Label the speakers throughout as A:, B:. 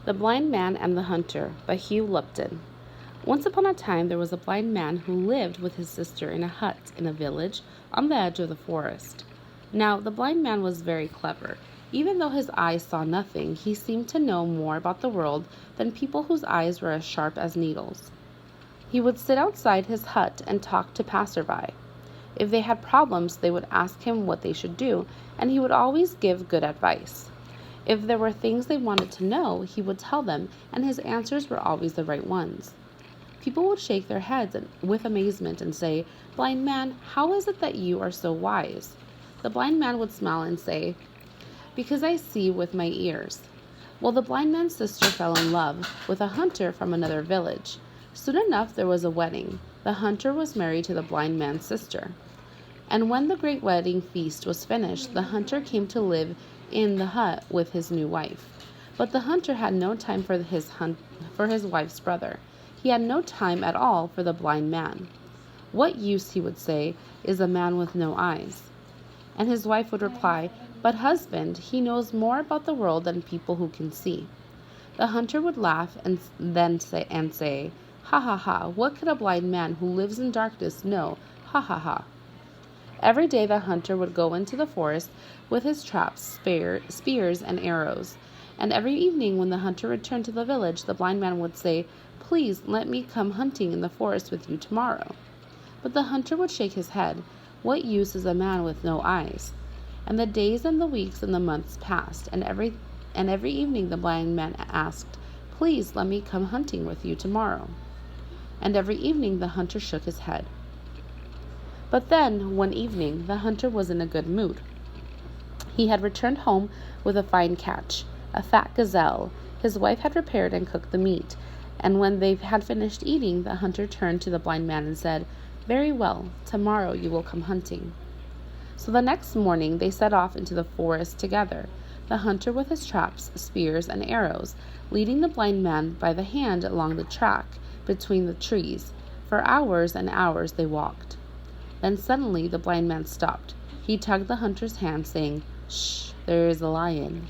A: The Blind Man and the Hunter by Hugh Lupton. Once upon a time there was a blind man who lived with his sister in a hut in a village on the edge of the forest. Now, the blind man was very clever. Even though his eyes saw nothing, he seemed to know more about the world than people whose eyes were as sharp as needles. He would sit outside his hut and talk to passerby. If they had problems, they would ask him what they should do, and he would always give good advice. If there were things they wanted to know, he would tell them, and his answers were always the right ones. People would shake their heads with amazement and say, "Blind man, how is it that you are so wise?" The blind man would smile and say, "Because I see with my ears." Well, the blind man's sister fell in love with a hunter from another village. Soon enough, there was a wedding. The hunter was married to the blind man's sister. And when the great wedding feast was finished, the hunter came to live in the hut with his new wife. But the hunter had no time for his wife's brother. He had no time at all for the blind man. "What use," he would say, "is a man with no eyes?" And his wife would reply, "But husband, he knows more about the world than people who can see." The hunter would laugh and say, "Ha ha ha, what could a blind man who lives in darkness know? Ha ha ha." Every day the hunter would go into the forest with his traps, spears, and arrows. And every evening when the hunter returned to the village, the blind man would say, "Please let me come hunting in the forest with you tomorrow." But the hunter would shake his head. "What use is a man with no eyes?" And the days and the weeks and the months passed, and every evening the blind man asked, "Please let me come hunting with you tomorrow." And every evening the hunter shook his head. But then, one evening, the hunter was in a good mood. He had returned home with a fine catch, a fat gazelle. His wife had prepared and cooked the meat, and when they had finished eating, the hunter turned to the blind man and said, "Very well, tomorrow you will come hunting." So the next morning they set off into the forest together, the hunter with his traps, spears, and arrows, leading the blind man by the hand along the track between the trees. For hours and hours they walked. Then suddenly the blind man stopped. He tugged the hunter's hand, saying, "Shh, there is a lion."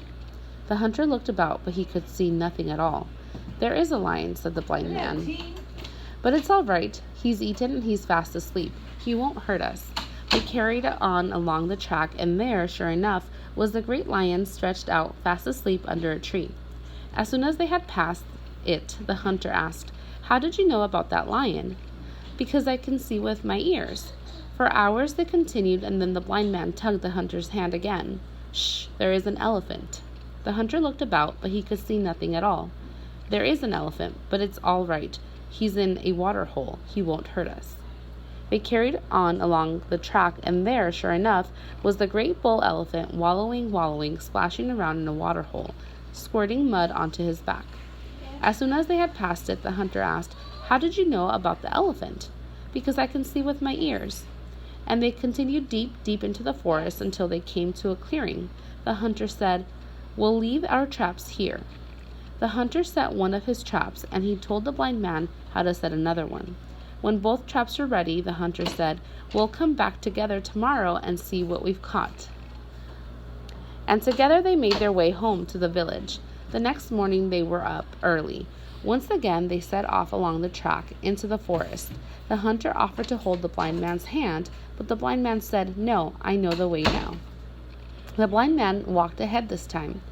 A: The hunter looked about, but he could see nothing at all. "There is a lion," said the blind man. "But it's all right. He's eaten and he's fast asleep. He won't hurt us." They carried on along the track, and there, sure enough, was the great lion stretched out, fast asleep under a tree. As soon as they had passed it, the hunter asked, "How did you know about that lion?" "Because I can see with my ears." For hours they continued, and then the blind man tugged the hunter's hand again. "Shh, there is an elephant." The hunter looked about, but he could see nothing at all. "There is an elephant, but it's all right. He's in a water hole. He won't hurt us." They carried on along the track, and there, sure enough, was the great bull elephant wallowing, splashing around in a water hole, squirting mud onto his back. As soon as they had passed it, the hunter asked, "How did you know about the elephant?" "Because I can see with my ears." And they continued deep into the forest until they came to a clearing. The hunter said, "We'll leave our traps here." The hunter set one of his traps, and he told the blind man how to set another one. When both traps were ready, the hunter said, "We'll come back together tomorrow and see what we've caught." And together they made their way home to the village. The next morning they were up early. Once again they set off along the track into the forest. The hunter offered to hold the blind man's hand, but the blind man said, "No, I know the way now." The blind man walked ahead this time,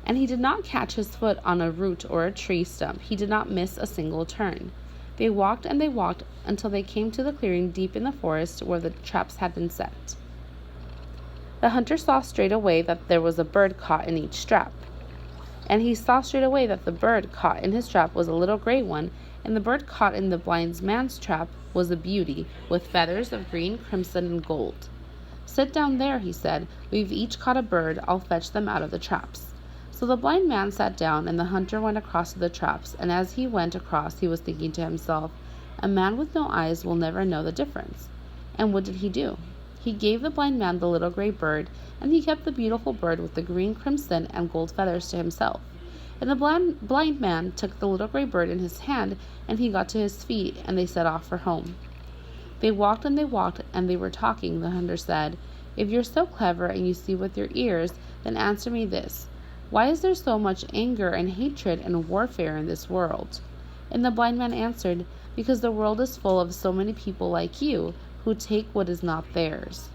A: and he did not catch his foot on a root or a tree stump. He did not miss a single turn. They walked and they walked until they came to the clearing deep in the forest where the traps had been set. The hunter saw straight away that there was a bird caught in each trap. And he saw straight away that the bird caught in his trap was a little gray one, and the bird caught in the blind man's trap was a beauty, with feathers of green, crimson, and gold. "Sit down there," he said. "We've each caught a bird. I'll fetch them out of the traps." So the blind man sat down, and the hunter went across to the traps, and as he went across he was thinking to himself, "A man with no eyes will never know the difference." And what did he do? He gave the blind man the little gray bird, and he kept the beautiful bird with the green, crimson, and gold feathers to himself. And the blind man took the little gray bird in his hand, and he got to his feet, and they set off for home. They walked, and they were talking. The hunter said, "If you're so clever and you see with your ears, then answer me this. Why is there so much anger and hatred and warfare in this world? And the blind man answered, Because the world is full of so many people like you, who take what is not theirs.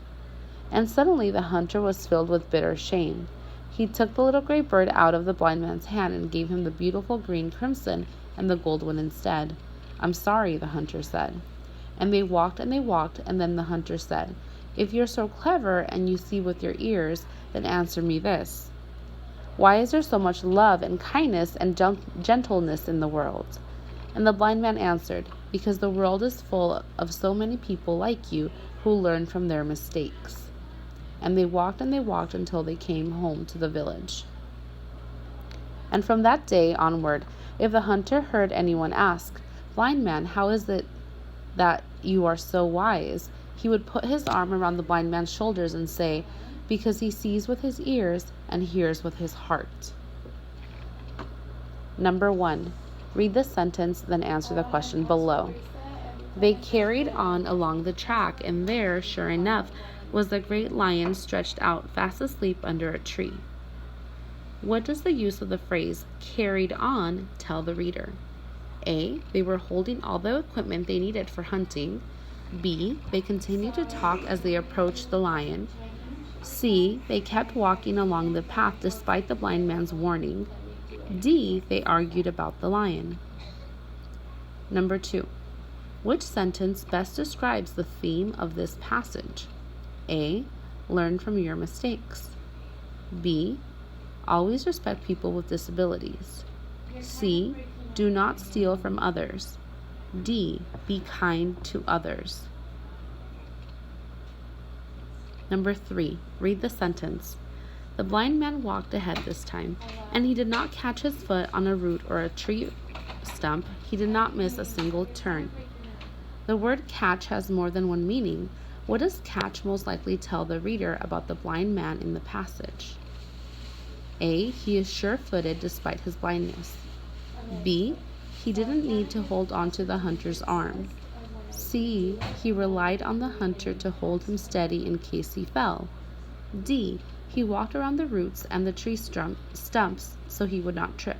A: And suddenly the hunter was filled with bitter shame. He took the little gray bird out of the blind man's hand and gave him the beautiful green crimson and the gold one instead. I'm sorry, the hunter said. And they walked, and then the hunter said, If you're so clever and you see with your ears, then answer me this. Why is there so much love and kindness and gentleness in the world? And the blind man answered, Because the world is full of so many people like you who learn from their mistakes. And they walked until they came home to the village. And from that day onward, if the hunter heard anyone ask, Blind man, how is it that you are so wise? He would put his arm around the blind man's shoulders and say, Because he sees with his ears and hears with his heart. Number 1. Read the sentence, then answer the question below. They carried on along the track, and there, sure enough, was the great lion stretched out, fast asleep under a tree. What does the use of the phrase carried on tell the reader? A. They were holding all the equipment they needed for hunting. B. They continued to talk as they approached the lion. C. They kept walking along the path despite the blind man's warning. D. They argued about the lion. Number 2. Which sentence best describes the theme of this passage? A. Learn from your mistakes. B. Always respect people with disabilities. C. Do not steal from others. D. Be kind to others. Number 3. Read the sentence. The blind man walked ahead this time, and he did not catch his foot on a root or a tree stump. He did not miss a single turn. The word catch has more than one meaning. What does catch most likely tell the reader about the blind man in the passage? A. He is sure-footed despite his blindness. B. He didn't need to hold on to the hunter's arm. C. He relied on the hunter to hold him steady in case he fell. D. He walked around the roots and the tree stumps so he would not trip.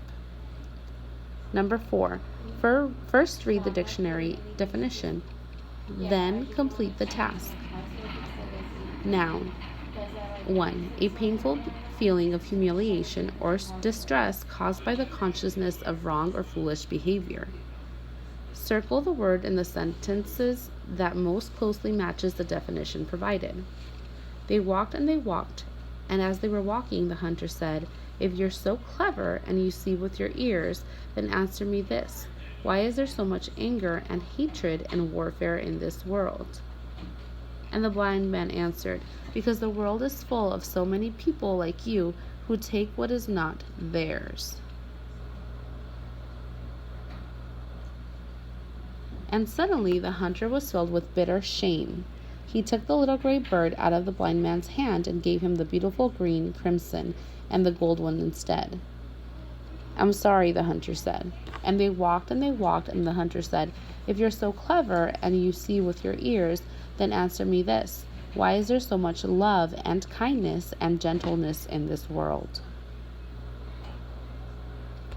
A: Number 4. First read the dictionary definition, then complete the task. Noun. 1. A painful feeling of humiliation or distress caused by the consciousness of wrong or foolish behavior. Circle the word in the sentences that most closely matches the definition provided. They walked, and as they were walking, the hunter said, If you're so clever and you see with your ears, then answer me this. Why is there so much anger and hatred and warfare in this world? And the blind man answered, Because the world is full of so many people like you who take what is not theirs. And suddenly the hunter was filled with bitter shame. He took the little gray bird out of the blind man's hand and gave him the beautiful green crimson and the gold one instead. I'm sorry, the hunter said. And they walked, and the hunter said, If you're so clever and you see with your ears, then answer me this. Why is there so much love and kindness and gentleness in this world?